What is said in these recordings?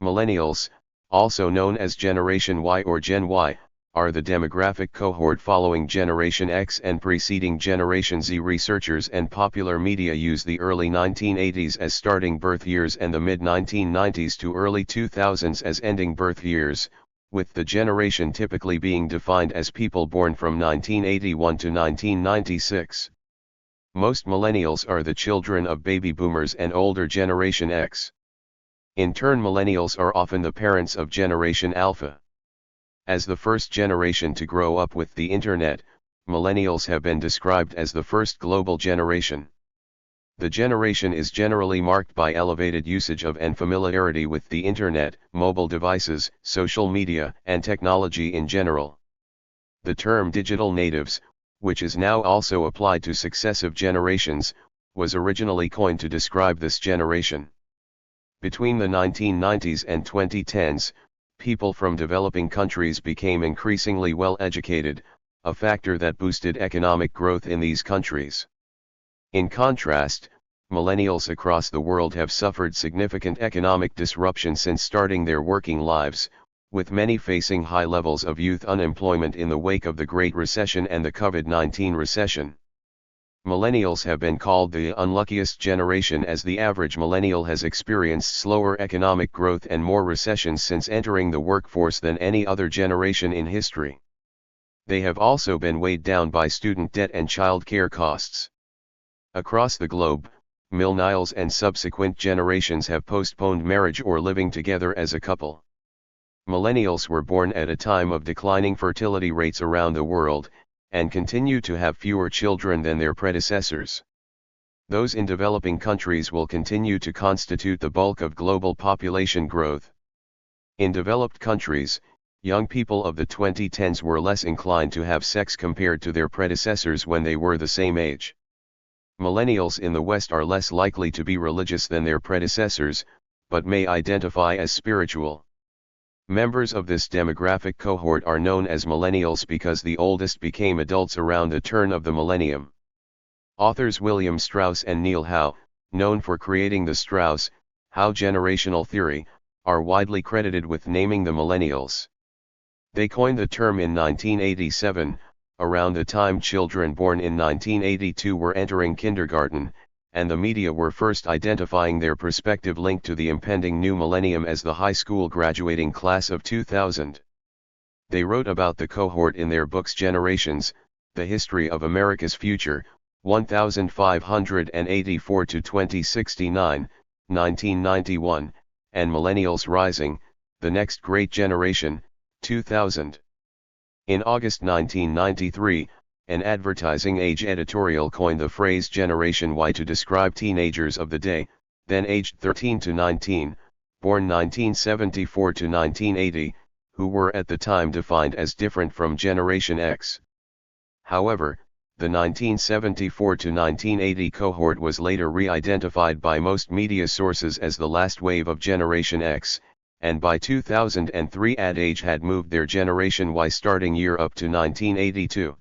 Millennials, also known as Generation Y or Gen Y, are the demographic cohort following Generation X and preceding Generation Z. Researchers and popular media use the early 1980s as starting birth years and the mid-1990s to early 2000s as ending birth years, with the generation typically being defined as people born from 1981 to 1996. Most millennials are the children of baby boomers and older Generation X. In turn, millennials are often the parents of Generation Alpha. As the first generation to grow up with the internet, millennials have been described as the first global generation. The generation is generally marked by elevated usage of and familiarity with the internet, mobile devices, social media, and technology in general. The term digital natives, which is now also applied to successive generations, was originally coined to describe this generation. Between the 1990s and 2010s, people from developing countries became increasingly well educated, a factor that boosted economic growth in these countries. In contrast, millennials across the world have suffered significant economic disruption since starting their working lives, with many facing high levels of youth unemployment in the wake of the Great Recession and the COVID-19 recession. Millennials have been called the unluckiest generation as the average millennial has experienced slower economic growth and more recessions since entering the workforce than any other generation in history. They have also been weighed down by student debt and child care costs. Across the globe, millennials and subsequent generations have postponed marriage or living together as a couple. Millennials were born at a time of declining fertility rates around the world, and continue to have fewer children than their predecessors. Those in developing countries will continue to constitute the bulk of global population growth. In developed countries, young people of the 2010s were less inclined to have sex compared to their predecessors when they were the same age. Millennials in the West are less likely to be religious than their predecessors, but may identify as spiritual. Members of this demographic cohort are known as millennials because the oldest became adults around the turn of the millennium. Authors William Strauss and Neil Howe, known for creating the Strauss-Howe generational theory, are widely credited with naming the millennials. They coined the term in 1987, around the time children born in 1982 were entering kindergarten, and the media were first identifying their prospective link to the impending new millennium as the high school graduating class of 2000. They wrote about the cohort in their books Generations, The History of America's Future, 1584 to 2069, 1991, and Millennials Rising, The Next Great Generation, 2000. In August 1993, an Advertising Age editorial coined the phrase Generation Y to describe teenagers of the day, then aged 13 to 19, born 1974 to 1980, who were at the time defined as different from Generation X. However, the 1974 to 1980 cohort was later re-identified by most media sources as the last wave of Generation X, and by 2003 Ad Age had moved their Generation Y starting year up to 1982.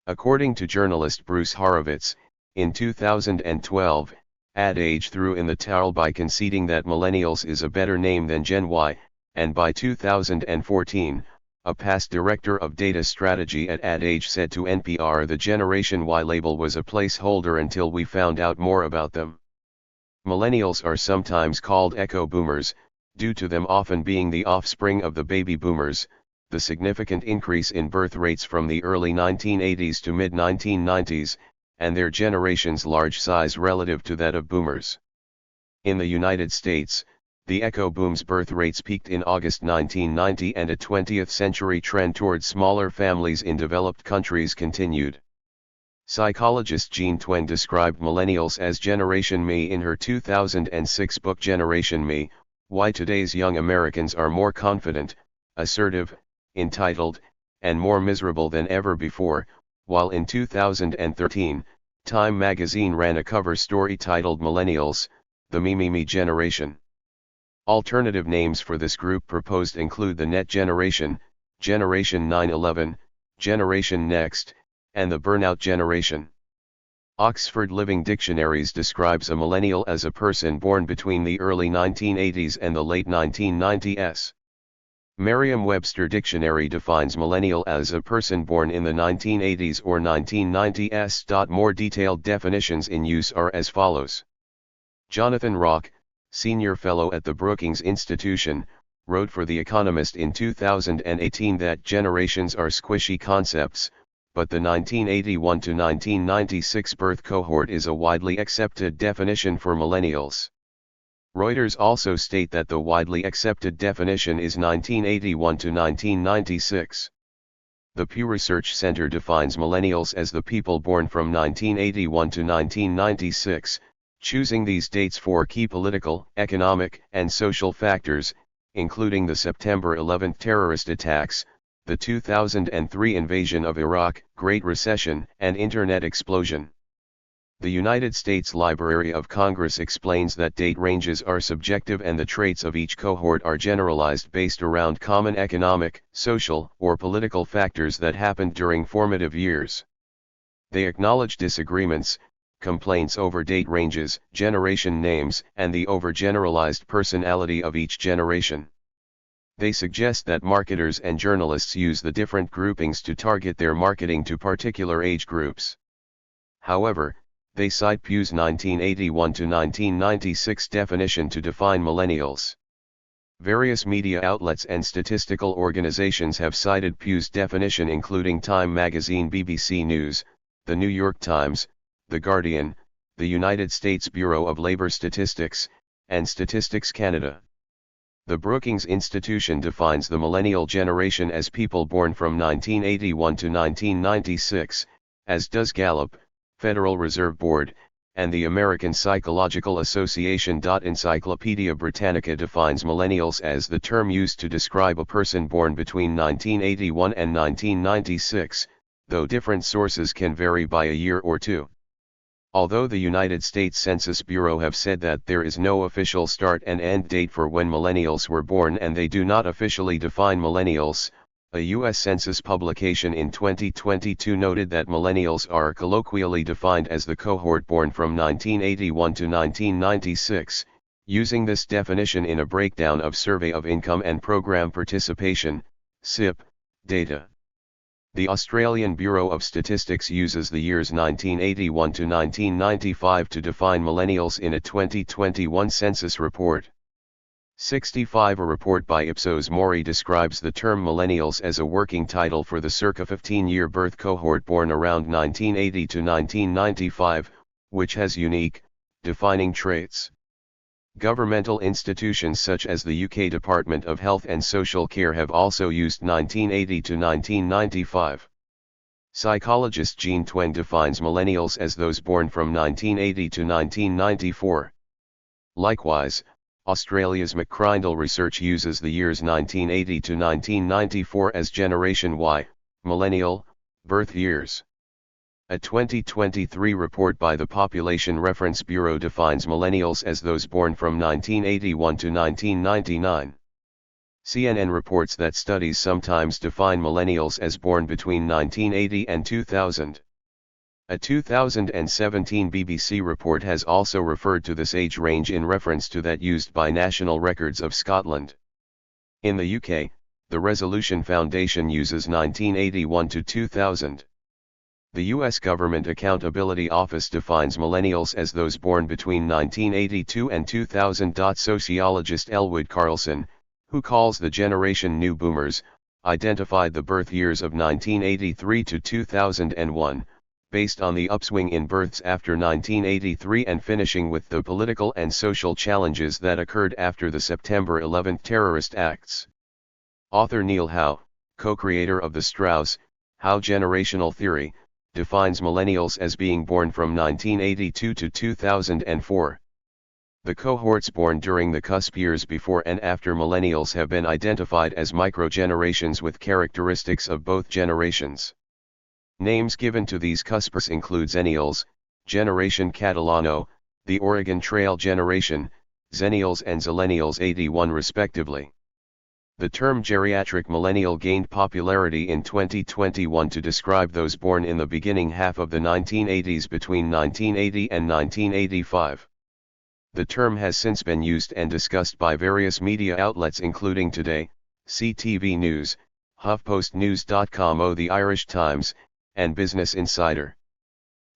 According to journalist Bruce Horowitz, in 2012, Ad Age threw in the towel by conceding that Millennials is a better name than Gen Y, and by 2014, a past director of data strategy at Ad Age said to NPR the Generation Y label was a placeholder until we found out more about them. Millennials are sometimes called echo boomers, due to them often being the offspring of the baby boomers, the significant increase in birth rates from the early 1980s to mid-1990s, and their generation's large size relative to that of boomers. In the United States, the echo boom's birth rates peaked in August 1990 and a 20th century trend toward smaller families in developed countries continued. Psychologist Jean Twenge described millennials as Generation Me in her 2006 book Generation Me, Why Today's Young Americans Are More Confident, Assertive, Entitled, and More Miserable Than Ever Before, while in 2013, Time magazine ran a cover story titled Millennials, the Me Generation. Alternative names for this group proposed include the Net Generation, Generation 9/11, Generation Next, and the Burnout Generation. Oxford Living Dictionaries describes a millennial as a person born between the early 1980s and the late 1990s. Merriam-Webster Dictionary defines millennial as a person born in the 1980s or 1990s. More detailed definitions in use are as follows. Jonathan Rock, senior fellow at the Brookings Institution, wrote for The Economist in 2018 that generations are squishy concepts, but the 1981 to 1996 birth cohort is a widely accepted definition for millennials. Reuters also state that the widely accepted definition is 1981 to 1996. The Pew Research Center defines millennials as the people born from 1981 to 1996, choosing these dates for key political, economic, and social factors, including the September 11 terrorist attacks, the 2003 invasion of Iraq, Great Recession, and Internet explosion. The United States Library of Congress explains that date ranges are subjective and the traits of each cohort are generalized based around common economic, social, or political factors that happened during formative years. They acknowledge disagreements, complaints over date ranges, generation names, and the overgeneralized personality of each generation. They suggest that marketers and journalists use the different groupings to target their marketing to particular age groups. However, they cite Pew's 1981 to 1996 definition to define millennials. Various media outlets and statistical organizations have cited Pew's definition, including Time magazine, BBC News, The New York Times, The Guardian, the United States Bureau of Labor Statistics, and Statistics Canada. The Brookings Institution defines the millennial generation as people born from 1981 to 1996, as does Gallup, Federal Reserve Board, and the American Psychological Association. Encyclopedia Britannica defines millennials as the term used to describe a person born between 1981 and 1996, though different sources can vary by a year or two. Although the United States Census Bureau have said that there is no official start and end date for when millennials were born and they do not officially define millennials, a U.S. Census publication in 2022 noted that millennials are colloquially defined as the cohort born from 1981 to 1996, using this definition in a breakdown of Survey of Income and Program Participation, SIP, data. The Australian Bureau of Statistics uses the years 1981 to 1995 to define millennials in a 2021 census report. 65 A report by Ipsos Mori describes the term millennials as a working title for the circa 15-year birth cohort born around 1980 to 1995, which has unique, defining traits. Governmental institutions such as the UK Department of Health and Social Care have also used 1980 to 1995. Psychologist Jean Twenge defines millennials as those born from 1980 to 1994. Likewise, Australia's McCrindle Research uses the years 1980 to 1994 as Generation Y, millennial, birth years. A 2023 report by the Population Reference Bureau defines millennials as those born from 1981 to 1999. CNN reports that studies sometimes define millennials as born between 1980 and 2000. A 2017 BBC report has also referred to this age range in reference to that used by National Records of Scotland. In the UK, the Resolution Foundation uses 1981 to 2000. The U.S. Government Accountability Office defines millennials as those born between 1982 and 2000. Sociologist Elwood Carlson, who calls the generation New Boomers, identified the birth years of 1983 to 2001, based on the upswing in births after 1983 and finishing with the political and social challenges that occurred after the September 11 terrorist acts. Author Neil Howe, co-creator of the Strauss-Howe generational theory, defines millennials as being born from 1982 to 2004. The cohorts born during the cusp years before and after millennials have been identified as microgenerations with characteristics of both generations. Names given to these cusps include Zennials, Generation Catalano, the Oregon Trail generation, Zennials and Zillennials 81 respectively. The term geriatric millennial gained popularity in 2021 to describe those born in the beginning half of the 1980s between 1980 and 1985. The term has since been used and discussed by various media outlets including Today, CTV News, HuffPostNews.com, The Irish Times, and Business Insider.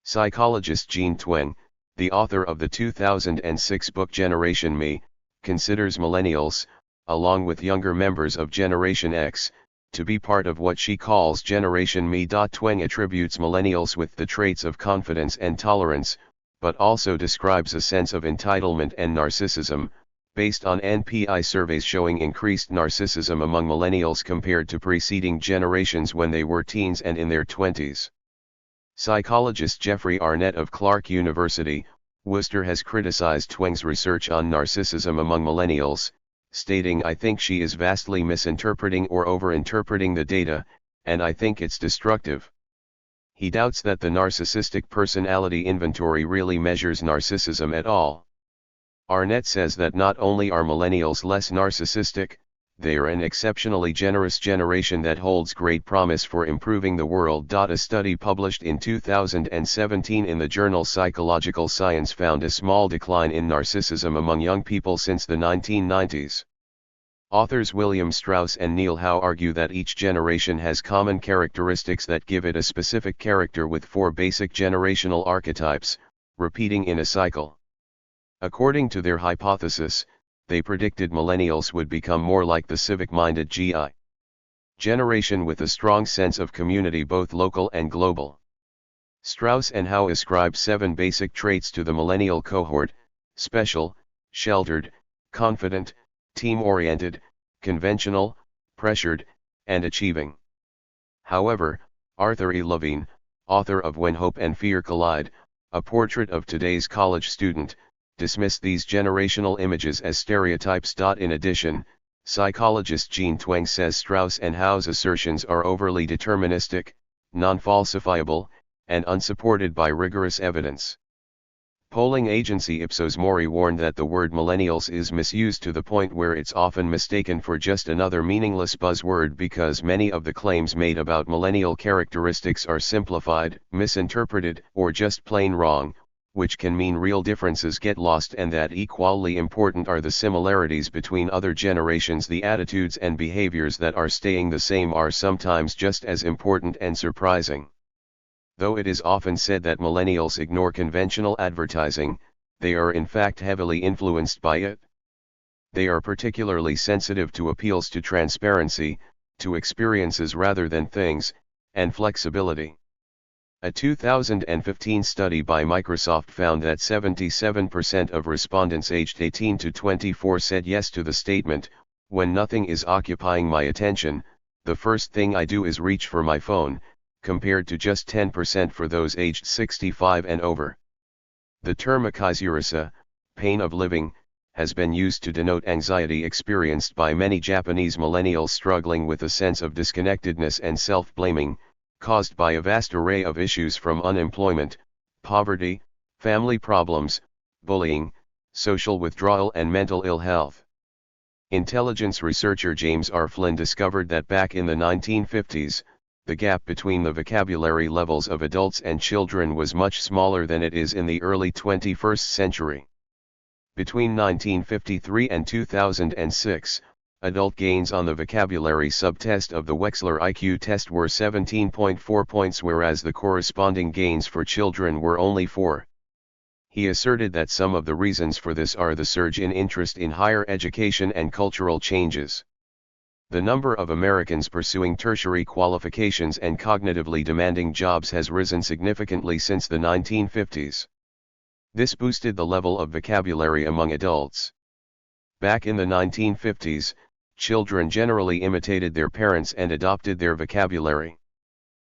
Psychologist Jean Twenge, the author of the 2006 book Generation Me, considers millennials, along with younger members of Generation X, to be part of what she calls Generation Me. Twenge attributes millennials with the traits of confidence and tolerance, but also describes a sense of entitlement and narcissism, based on NPI surveys showing increased narcissism among millennials compared to preceding generations when they were teens and in their 20s. Psychologist Jeffrey Arnett of Clark University, Worcester has criticized Twenge's research on narcissism among millennials, stating, "I think she is vastly misinterpreting or overinterpreting the data, and I think it's destructive." He doubts that the narcissistic personality inventory really measures narcissism at all. Arnett says that not only are millennials less narcissistic, they are an exceptionally generous generation that holds great promise for improving the world. A study published in 2017 in the journal Psychological Science found a small decline in narcissism among young people since the 1990s. Authors William Strauss and Neil Howe argue that each generation has common characteristics that give it a specific character with 4 basic generational archetypes, repeating in a cycle. According to their hypothesis, they predicted millennials would become more like the civic-minded GI generation with a strong sense of community, both local and global. Strauss and Howe ascribe 7 basic traits to the millennial cohort: special, sheltered, confident, team-oriented, conventional, pressured, and achieving. However, Arthur E. Levine, author of When Hope and Fear Collide, a portrait of today's college student, dismissed these generational images as stereotypes. In addition, psychologist Jean Twenge says Strauss and Howe's assertions are overly deterministic, non-falsifiable, and unsupported by rigorous evidence. Polling agency Ipsos Mori warned that the word millennials is misused to the point where it's often mistaken for just another meaningless buzzword because many of the claims made about millennial characteristics are simplified, misinterpreted, or just plain wrong, which can mean real differences get lost and that equally important are the similarities between other generations. The attitudes and behaviors that are staying the same are sometimes just as important and surprising. Though it is often said that millennials ignore conventional advertising, they are in fact heavily influenced by it. They are particularly sensitive to appeals to transparency, to experiences rather than things, and flexibility. A 2015 study by Microsoft found that 77% of respondents aged 18 to 24 said yes to the statement, "When nothing is occupying my attention, the first thing I do is reach for my phone," compared to just 10% for those aged 65 and over. The term akaizurasa, pain of living, has been used to denote anxiety experienced by many Japanese millennials struggling with a sense of disconnectedness and self-blaming, caused by a vast array of issues from unemployment, poverty, family problems, bullying, social withdrawal and mental ill health. Intelligence researcher James R. Flynn discovered that back in the 1950s, the gap between the vocabulary levels of adults and children was much smaller than it is in the early 21st century. Between 1953 and 2006, adult gains on the vocabulary subtest of the Wechsler IQ test were 17.4 points, whereas the corresponding gains for children were only 4. He asserted that some of the reasons for this are the surge in interest in higher education and cultural changes. The number of Americans pursuing tertiary qualifications and cognitively demanding jobs has risen significantly since the 1950s. This boosted the level of vocabulary among adults. Back in the 1950s, children generally imitated their parents and adopted their vocabulary.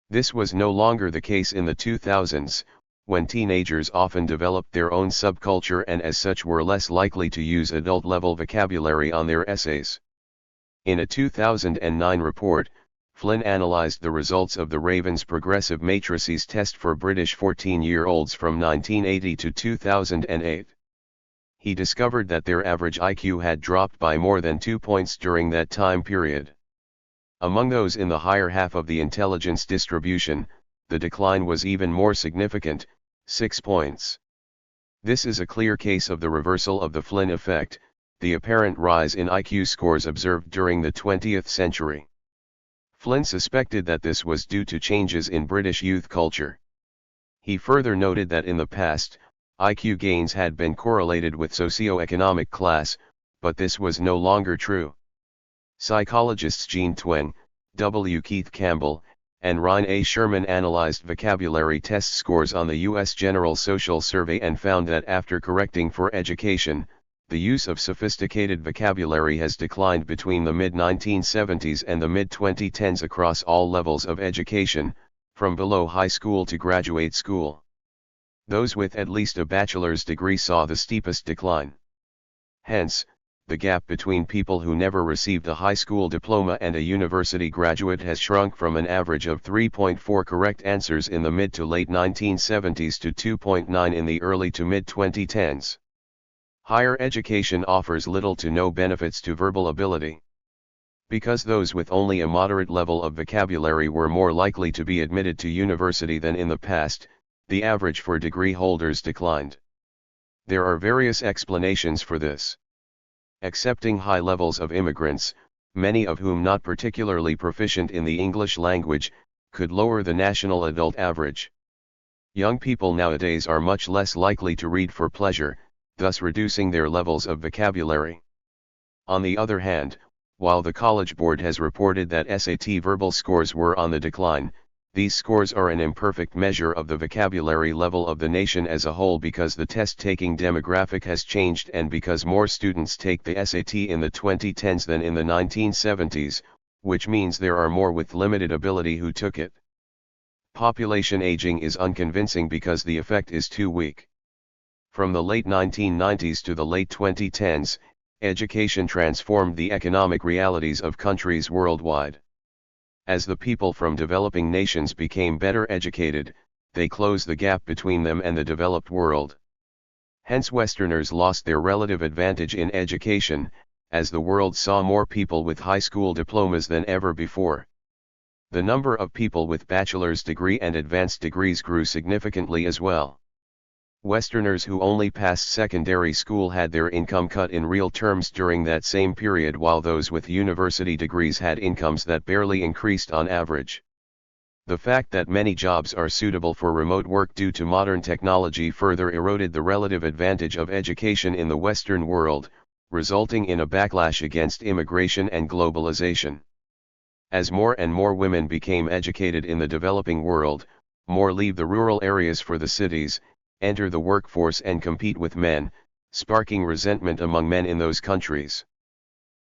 This was no longer the case in the 2000s, when teenagers often developed their own subculture and as such were less likely to use adult-level vocabulary on their essays. In a 2009 report, Flynn analyzed the results of the Ravens Progressive Matrices test for British 14-year-olds from 1980 to 2008. he discovered that their average IQ had dropped by more than 2 points during that time period. Among those in the higher half of the intelligence distribution, the decline was even more significant, 6 points. This is a clear case of the reversal of the Flynn effect, the apparent rise in IQ scores observed during the 20th century. Flynn suspected that this was due to changes in British youth culture. He further noted that in the past, IQ gains had been correlated with socio-economic class, but this was no longer true. Psychologists Jean Twenge, W. Keith Campbell, and Ryan A. Sherman analyzed vocabulary test scores on the U.S. General Social Survey and found that after correcting for education, the use of sophisticated vocabulary has declined between the mid-1970s and the mid-2010s across all levels of education, from below high school to graduate school. Those with at least a bachelor's degree saw the steepest decline. Hence, the gap between people who never received a high school diploma and a university graduate has shrunk from an average of 3.4 correct answers in the mid to late 1970s to 2.9 in the early to mid-2010s. Higher education offers little to no benefits to verbal ability. Because those with only a moderate level of vocabulary were more likely to be admitted to university than in the past, the average for degree holders declined. There are various explanations for this. Accepting high levels of immigrants, many of whom not particularly proficient in the English language, could lower the national adult average. Young people nowadays are much less likely to read for pleasure, thus reducing their levels of vocabulary. On the other hand, while the College Board has reported that SAT verbal scores were on the decline, these scores are an imperfect measure of the vocabulary level of the nation as a whole because the test-taking demographic has changed and because more students take the SAT in the 2010s than in the 1970s, which means there are more with limited ability who took it. Population aging is unconvincing because the effect is too weak. From the late 1990s to the late 2010s, education transformed the economic realities of countries worldwide. As the people from developing nations became better educated, they closed the gap between them and the developed world. Hence Westerners lost their relative advantage in education, as the world saw more people with high school diplomas than ever before. The number of people with bachelor's degree and advanced degrees grew significantly as well. Westerners who only passed secondary school had their income cut in real terms during that same period, while those with university degrees had incomes that barely increased on average. The fact that many jobs are suitable for remote work due to modern technology further eroded the relative advantage of education in the Western world, resulting in a backlash against immigration and globalization. As more and more women became educated in the developing world, more leave the rural areas for the cities, enter the workforce and compete with men, sparking resentment among men in those countries.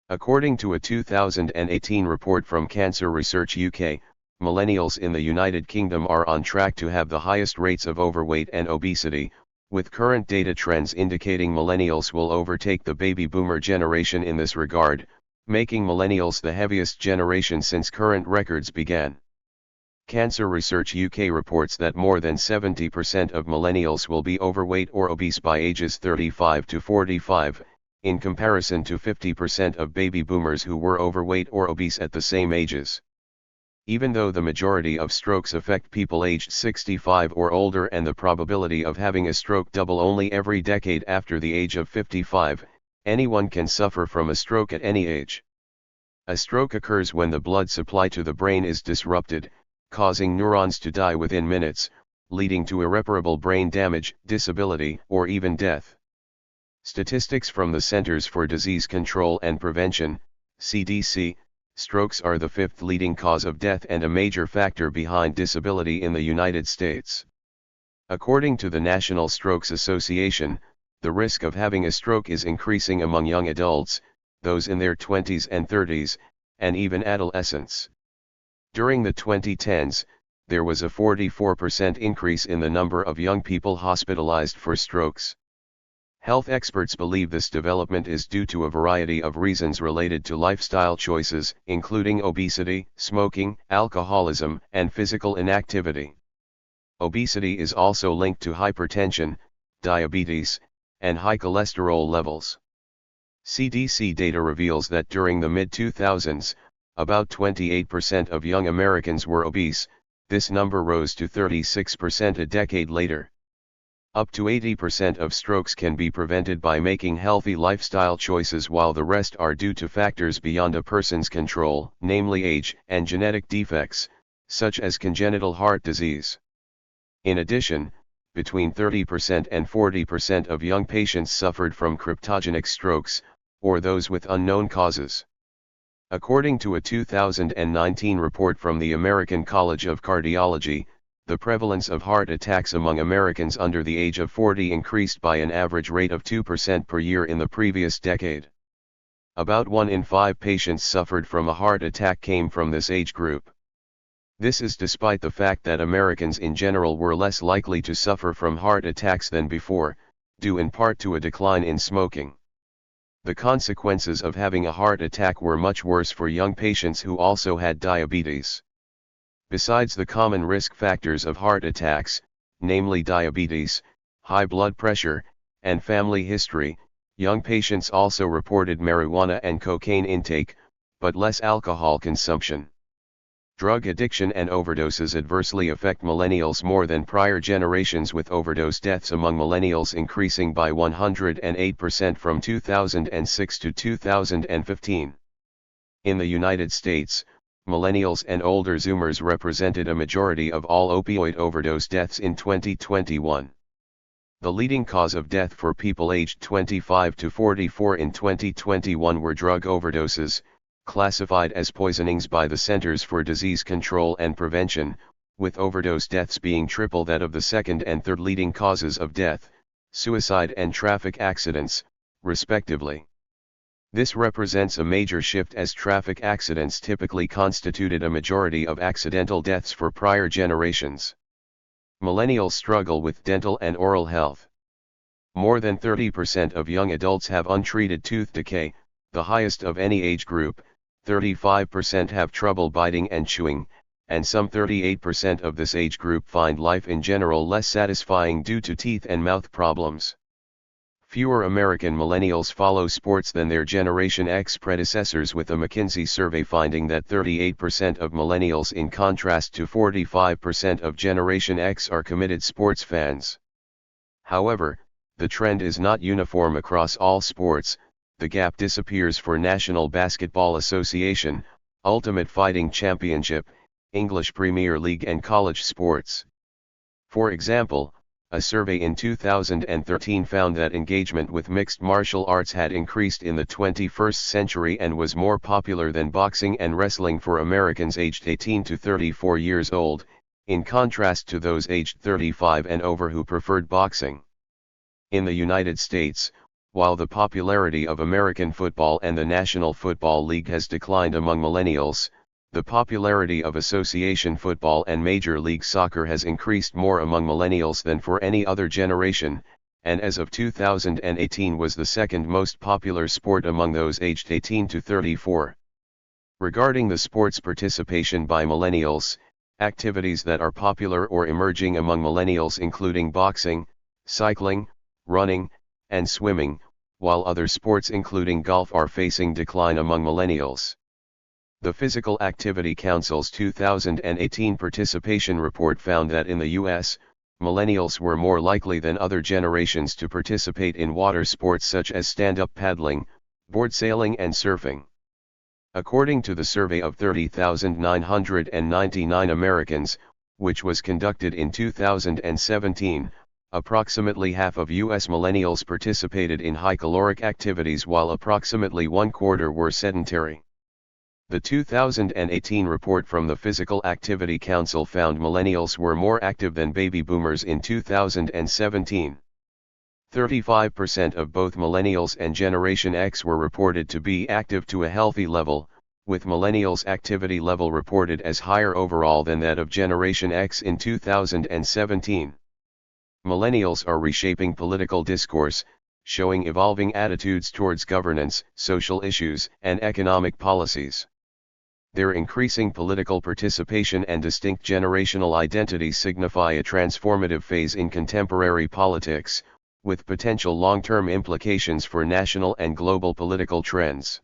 According to a 2018 report from Cancer Research UK, millennials in the United Kingdom are on track to have the highest rates of overweight and obesity, with current data trends indicating millennials will overtake the baby boomer generation in this regard, making millennials the heaviest generation since current records began. Cancer Research UK reports that more than 70% of millennials will be overweight or obese by ages 35 to 45, in comparison to 50% of baby boomers who were overweight or obese at the same ages. Even though the majority of strokes affect people aged 65 or older and the probability of having a stroke double only every decade after the age of 55, anyone can suffer from a stroke at any age. A stroke occurs when the blood supply to the brain is disrupted, causing neurons to die within minutes, leading to irreparable brain damage, disability, or even death. Statistics from the Centers for Disease Control and Prevention, CDC, strokes are the fifth leading cause of death and a major factor behind disability in the United States. According to the National Strokes Association, the risk of having a stroke is increasing among young adults, those in their 20s and 30s, and even adolescents. During the 2010s, there was a 44% increase in the number of young people hospitalized for strokes. Health experts believe this development is due to a variety of reasons related to lifestyle choices, including obesity, smoking, alcoholism, and physical inactivity. Obesity is also linked to hypertension, diabetes, and high cholesterol levels. CDC data reveals that during the mid-2000s, about 28% of young Americans were obese. This number rose to 36% a decade later. Up to 80% of strokes can be prevented by making healthy lifestyle choices, while the rest are due to factors beyond a person's control, namely age and genetic defects, such as congenital heart disease. In addition, between 30% and 40% of young patients suffered from cryptogenic strokes, or those with unknown causes. According to a 2019 report from the American College of Cardiology, the prevalence of heart attacks among Americans under the age of 40 increased by an average rate of 2% per year in the previous decade. About 1 in 5 patients suffered from a heart attack came from this age group. This is despite the fact that Americans in general were less likely to suffer from heart attacks than before, due in part to a decline in smoking. The consequences of having a heart attack were much worse for young patients who also had diabetes. Besides the common risk factors of heart attacks, namely diabetes, high blood pressure, and family history, young patients also reported marijuana and cocaine intake, but less alcohol consumption. Drug addiction and overdoses adversely affect millennials more than prior generations, with overdose deaths among millennials increasing by 108% from 2006 to 2015. In the United States, millennials and older Zoomers represented a majority of all opioid overdose deaths in 2021. The leading cause of death for people aged 25 to 44 in 2021 were drug overdoses, classified as poisonings by the Centers for Disease Control and Prevention, with overdose deaths being triple that of the second and third leading causes of death, suicide and traffic accidents, respectively. This represents a major shift, as traffic accidents typically constituted a majority of accidental deaths for prior generations. Millennials struggle with dental and oral health. More than 30% of young adults have untreated tooth decay, the highest of any age group. 35% have trouble biting and chewing, and some 38% of this age group find life in general less satisfying due to teeth and mouth problems. Fewer American millennials follow sports than their Generation X predecessors, with a McKinsey survey finding that 38% of millennials, in contrast to 45% of Generation X, are committed sports fans. However, the trend is not uniform across all sports. The gap disappears for National Basketball Association, Ultimate Fighting Championship, English Premier League and college sports. For example, a survey in 2013 found that engagement with mixed martial arts had increased in the 21st century and was more popular than boxing and wrestling for Americans aged 18 to 34 years old, in contrast to those aged 35 and over who preferred boxing. In the United States, while the popularity of American football and the National Football League has declined among millennials, the popularity of association football and Major League Soccer has increased more among millennials than for any other generation, and as of 2018 was the second most popular sport among those aged 18 to 34. Regarding the sports participation by millennials, activities that are popular or emerging among millennials including boxing, cycling, running, and swimming, while other sports including golf are facing decline among millennials. The Physical Activity Council's 2018 participation report found that in the U.S., millennials were more likely than other generations to participate in water sports such as stand-up paddling, board sailing and surfing. According to the survey of 30,999 Americans, which was conducted in 2017, approximately half of U.S. millennials participated in high-caloric activities while approximately one-quarter were sedentary. The 2018 report from the Physical Activity Council found millennials were more active than baby boomers in 2017. 35% of both millennials and Generation X were reported to be active to a healthy level, with millennials' activity level reported as higher overall than that of Generation X in 2017. Millennials are reshaping political discourse, showing evolving attitudes towards governance, social issues, and economic policies. Their increasing political participation and distinct generational identity signify a transformative phase in contemporary politics, with potential long-term implications for national and global political trends.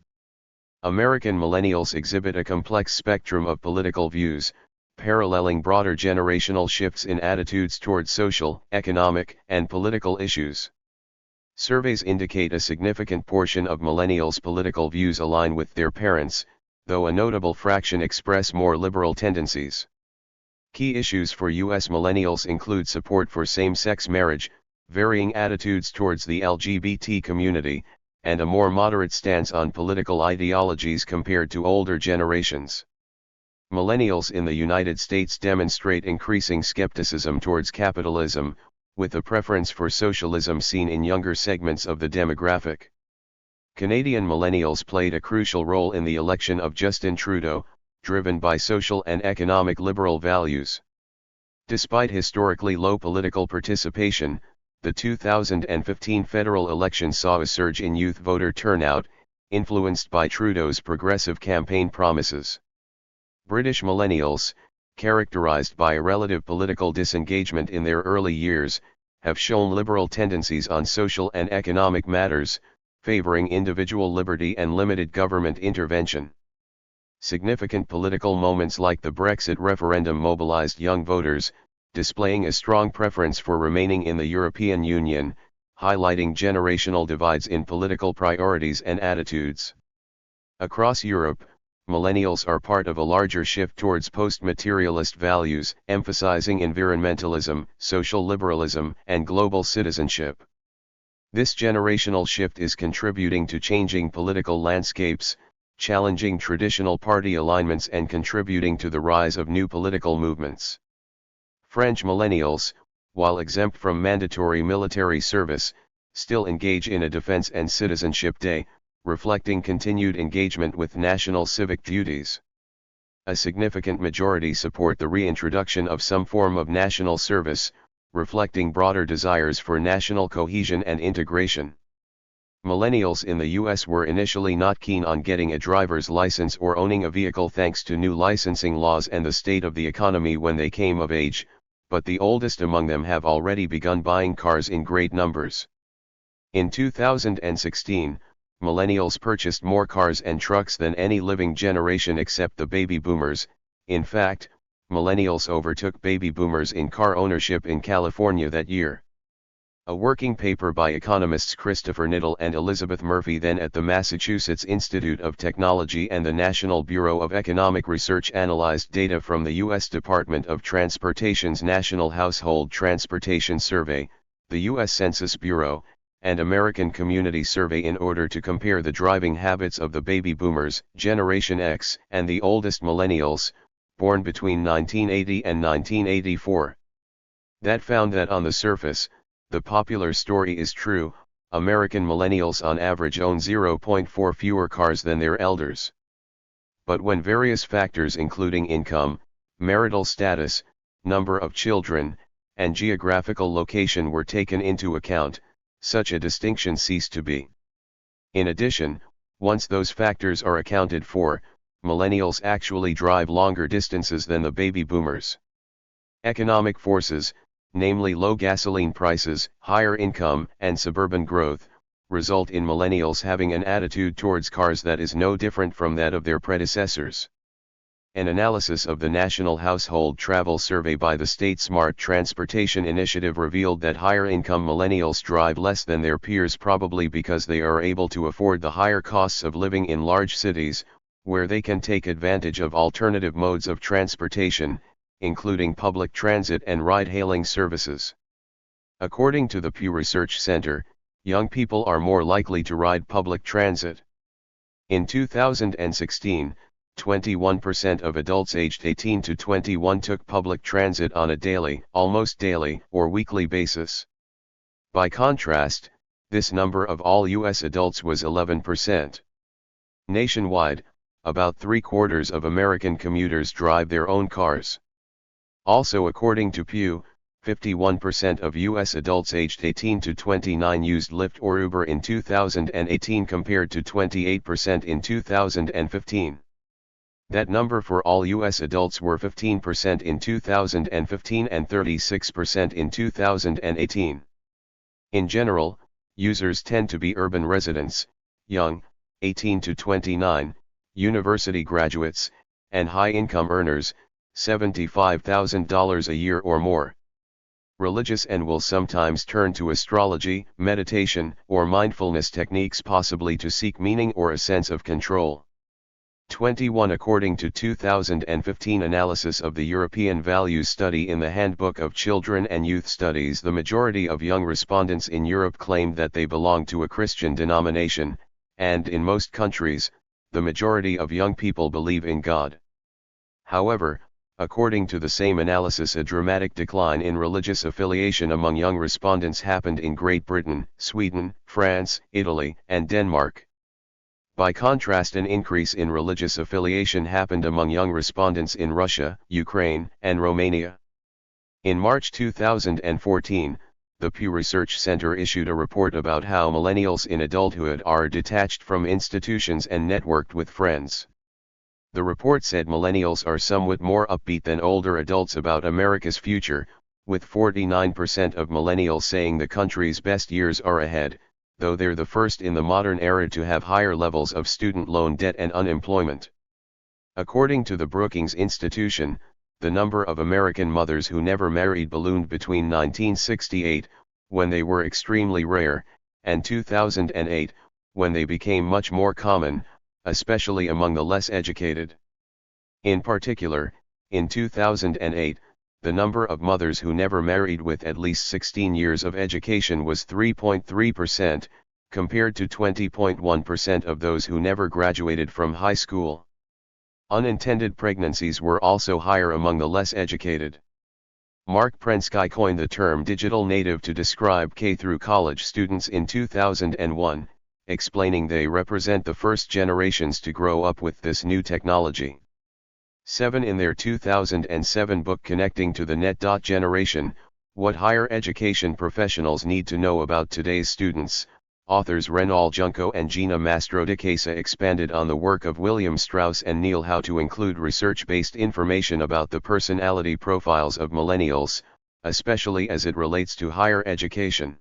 American millennials exhibit a complex spectrum of political views, paralleling broader generational shifts in attitudes toward social, economic, and political issues. Surveys indicate a significant portion of millennials' political views align with their parents', though a notable fraction express more liberal tendencies. Key issues for U.S. millennials include support for same-sex marriage, varying attitudes towards the LGBT community, and a more moderate stance on political ideologies compared to older generations. Millennials in the United States demonstrate increasing skepticism towards capitalism, with a preference for socialism seen in younger segments of the demographic. Canadian millennials played a crucial role in the election of Justin Trudeau, driven by social and economic liberal values. Despite historically low political participation, the 2015 federal election saw a surge in youth voter turnout, influenced by Trudeau's progressive campaign promises. British millennials, characterized by a relative political disengagement in their early years, have shown liberal tendencies on social and economic matters, favoring individual liberty and limited government intervention. Significant political moments like the Brexit referendum mobilized young voters, displaying a strong preference for remaining in the European Union, highlighting generational divides in political priorities and attitudes. Across Europe, millennials are part of a larger shift towards post-materialist values, emphasizing environmentalism, social liberalism, and global citizenship. This generational shift is contributing to changing political landscapes, challenging traditional party alignments and contributing to the rise of new political movements. French millennials, while exempt from mandatory military service, still engage in a defense and citizenship day, reflecting continued engagement with national civic duties. A significant majority support the reintroduction of some form of national service, reflecting broader desires for national cohesion and integration. Millennials in the U.S. were initially not keen on getting a driver's license or owning a vehicle thanks to new licensing laws and the state of the economy when they came of age, but the oldest among them have already begun buying cars in great numbers. In 2016, millennials purchased more cars and trucks than any living generation except the baby boomers. In fact, millennials overtook baby boomers in car ownership in California that year. A working paper by economists Christopher Niddle and Elizabeth Murphy, then at the Massachusetts Institute of Technology and the National Bureau of Economic Research, analyzed data from the U.S. Department of Transportation's National Household Transportation Survey, the U.S. Census Bureau, and American Community Survey in order to compare the driving habits of the baby boomers, Generation X, and the oldest millennials, born between 1980 and 1984. That found that on the surface, the popular story is true: American millennials on average own 0.4 fewer cars than their elders. But when various factors including income, marital status, number of children, and geographical location were taken into account, such a distinction ceased to be. In addition, once those factors are accounted for, millennials actually drive longer distances than the baby boomers. Economic forces, namely low gasoline prices, higher income, and suburban growth, result in millennials having an attitude towards cars that is no different from that of their predecessors. An analysis of the National Household Travel Survey by the State Smart Transportation Initiative revealed that higher-income millennials drive less than their peers, probably because they are able to afford the higher costs of living in large cities, where they can take advantage of alternative modes of transportation, including public transit and ride-hailing services. According to the Pew Research Center, young people are more likely to ride public transit. In 2016, 21% of adults aged 18 to 21 took public transit on a daily, almost daily, or weekly basis. By contrast, this number of all U.S. adults was 11%. Nationwide, about 3/4 of American commuters drive their own cars. Also, according to Pew, 51% of U.S. adults aged 18 to 29 used Lyft or Uber in 2018 compared to 28% in 2015. That number for all U.S. adults were 15% in 2015 and 36% in 2018. In general, users tend to be urban residents, young, 18 to 29, university graduates, and high-income earners, $75,000 a year or more. Religious and will sometimes turn to astrology, meditation, or mindfulness techniques possibly to seek meaning or a sense of control. 21 According to 2015 analysis of the European Values Study in the Handbook of Children and Youth Studies, the majority of young respondents in Europe claimed that they belong to a Christian denomination, and in most countries, the majority of young people believe in God. However, according to the same analysis, a dramatic decline in religious affiliation among young respondents happened in Great Britain, Sweden, France, Italy, and Denmark. By contrast, an increase in religious affiliation happened among young respondents in Russia, Ukraine, and Romania. In March 2014, the Pew Research Center issued a report about how millennials in adulthood are detached from institutions and networked with friends. The report said millennials are somewhat more upbeat than older adults about America's future, with 49% of millennials saying the country's best years are ahead, though they're the first in the modern era to have higher levels of student loan debt and unemployment. According to the Brookings Institution, the number of American mothers who never married ballooned between 1968, when they were extremely rare, and 2008, when they became much more common, especially among the less educated. In particular, in 2008, the number of mothers who never married with at least 16 years of education was 3.3%, compared to 20.1% of those who never graduated from high school. Unintended pregnancies were also higher among the less educated. Mark Prensky coined the term digital native to describe K-through-college students in 2001, explaining they represent the first generations to grow up with this new technology. 7 In their 2007 book Connecting to the Net. Generation, What Higher Education Professionals Need to Know About Today's Students, authors Renal Junco and Gina Mastro-Decasa expanded on the work of William Strauss and Neil Howe to include research-based information about the personality profiles of millennials, especially as it relates to higher education.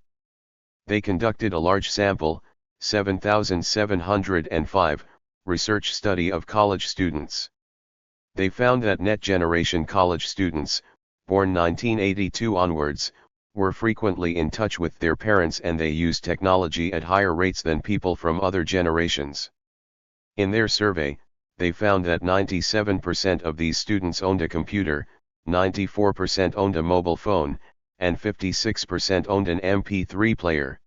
They conducted a large sample, 7,705, research study of college students. They found that Net Generation college students, born 1982 onwards, were frequently in touch with their parents and they used technology at higher rates than people from other generations. In their survey, they found that 97% of these students owned a computer, 94% owned a mobile phone, and 56% owned an MP3 player.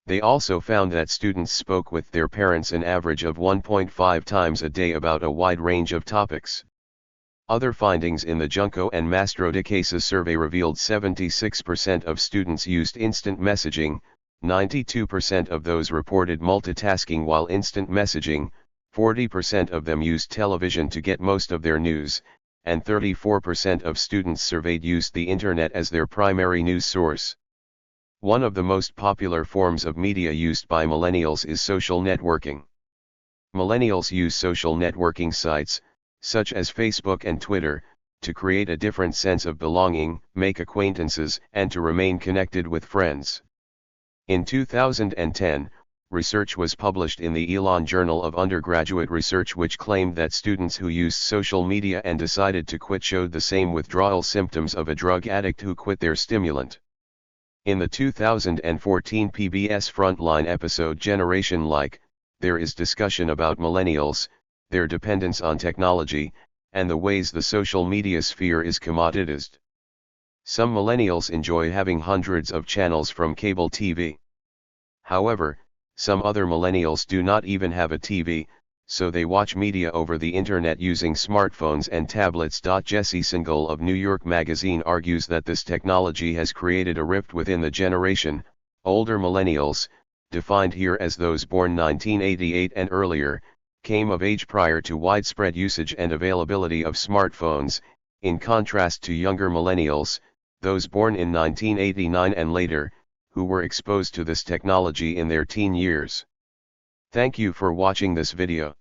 They also found that students spoke with their parents an average of 1.5 times a day about a wide range of topics. Other findings in the Junco and Mastro-Decasa survey revealed 76% of students used instant messaging, 92% of those reported multitasking while instant messaging, 40% of them used television to get most of their news, and 34% of students surveyed used the internet as their primary news source. One of the most popular forms of media used by millennials is social networking. Millennials use social networking sites, such as Facebook and Twitter, to create a different sense of belonging, make acquaintances, and to remain connected with friends. In 2010, research was published in the Elon Journal of Undergraduate Research which claimed that students who used social media and decided to quit showed the same withdrawal symptoms of a drug addict who quit their stimulant. In the 2014 PBS Frontline episode Generation Like, there is discussion about millennials, their dependence on technology, and the ways the social media sphere is commoditized. Some millennials enjoy having hundreds of channels from cable TV. However, some other millennials do not even have a TV, so they watch media over the internet using smartphones and tablets. Jesse Singal of New York Magazine argues that this technology has created a rift within the generation, older millennials, defined here as those born 1988 and earlier, came of age prior to widespread usage and availability of smartphones, in contrast to younger millennials, those born in 1989 and later, who were exposed to this technology in their teen years. Thank you for watching this video.